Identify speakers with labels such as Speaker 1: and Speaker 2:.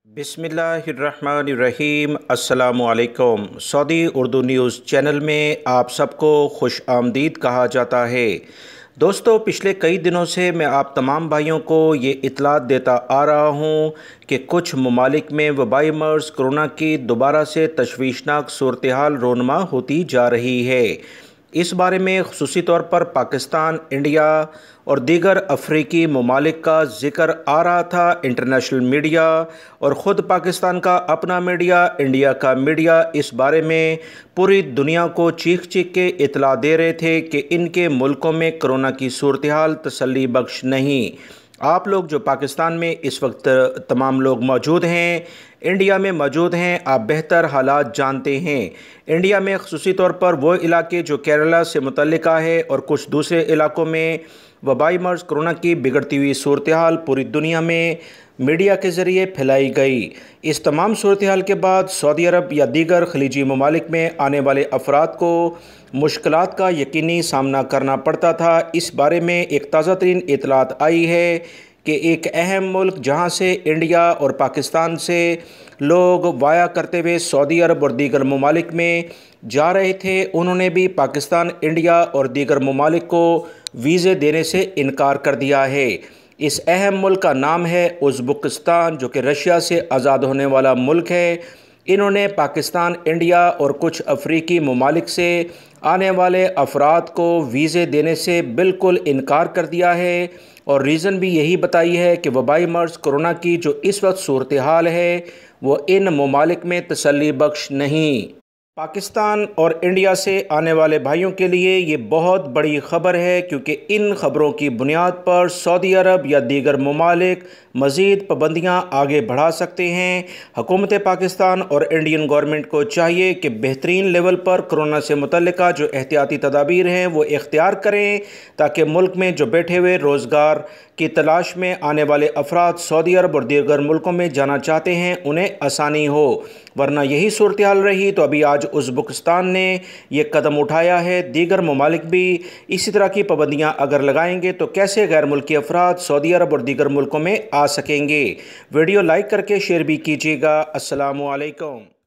Speaker 1: बिस्मिल्लाहिर्रहमानिर्रहीम। अस्सलामुअलैकुम। Saudi Urdu news channel में आप सबको खुश आमदीद कहा जाता है। दोस्तों, पिछले कई दिनों से मैं आप तमाम भाइयों को ये इत्तलात देता आ रहा हूँ कि कुछ ममालिक में वबाई मर्ज़ कोरोना की दोबारा से तशवीशनाक सूरत हाल रोनुमा होती जा रही है। इस बारे में ख़ुसूसी तौर पर पाकिस्तान, इंडिया और दीगर अफ्रीकी ममालिक का ज़िक्र आ रहा था। इंटरनेशनल मीडिया और ख़ुद पाकिस्तान का अपना मीडिया, इंडिया का मीडिया इस बारे में पूरी दुनिया को चीख चीख के इत्तला दे रहे थे कि इनके मुल्कों में कोरोना की सूरत हाल तसल्ली बख्श नहीं। आप लोग जो पाकिस्तान में इस वक्त तमाम लोग मौजूद हैं, इंडिया में मौजूद हैं, आप बेहतर हालात जानते हैं। इंडिया में ख़ुसूसी तौर पर वो इलाके जो केरला से मुतल्लिका है और कुछ दूसरे इलाकों में वबाई मर्ज़ कोरोना की बिगड़ती हुई सूरत हाल पूरी दुनिया में मीडिया के ज़रिए फैलाई गई। इस तमाम सूरत हाल के बाद सऊदी अरब या दीगर खलीजी ममालिक में आने वाले अफराद को मुश्किलात का यकीनी सामना करना पड़ता था। इस बारे में एक ताज़ा तरीन इत्तलात आई है कि एक अहम मुल्क जहां से इंडिया और पाकिस्तान से लोग वाया करते हुए सऊदी अरब और दीगर ममालिक में जा रहे थे, उन्होंने भी पाकिस्तान, इंडिया और दीगर ममालिक को वीज़े देने से इनकार कर दिया है। इस अहम मुल्क का नाम है उज़्बेकिस्तान, जो कि रशिया से आज़ाद होने वाला मुल्क है। इन्होंने पाकिस्तान, इंडिया और कुछ अफ्रीकी ममालिक से आने वाले अफराद को वीज़े देने से बिल्कुल इनकार कर दिया है और रीज़न भी यही बताई है कि वबाई मर्ज़ कोरोना की जो इस वक्त सूरत हाल है वो इन ममालिक में तसल्ली बख्श नहीं। पाकिस्तान और इंडिया से आने वाले भाइयों के लिए ये बहुत बड़ी ख़बर है, क्योंकि इन ख़बरों की बुनियाद पर सऊदी अरब या दीगर ममालिक मज़ीद पाबंदियाँ आगे बढ़ा सकते हैं। हुकूमत पाकिस्तान और इंडियन गवर्नमेंट को चाहिए कि बेहतरीन लेवल पर कोरोना से मुतल्लिका जो एहतियाती तदाबीर हैं वो इख्तियार करें, ताकि मुल्क में जो बैठे हुए रोज़गार की तलाश में आने वाले अफराद सऊदी अरब और दीगर मुल्कों में जाना चाहते हैं उन्हें आसानी हो। वरना यही सूरत हाल रही तो अभी आज उज़्बेकिस्तान ने यह कदम उठाया है। दीगर ममालिक भी इसी तरह की पाबंदियाँ अगर लगाएंगे तो कैसे गैर मुल्की अफराद सऊदी अरब और दीगर मुल्कों में आ सकेंगे। वीडियो लाइक करके शेयर भी कीजिएगा। अस्सलामु अलैकुम।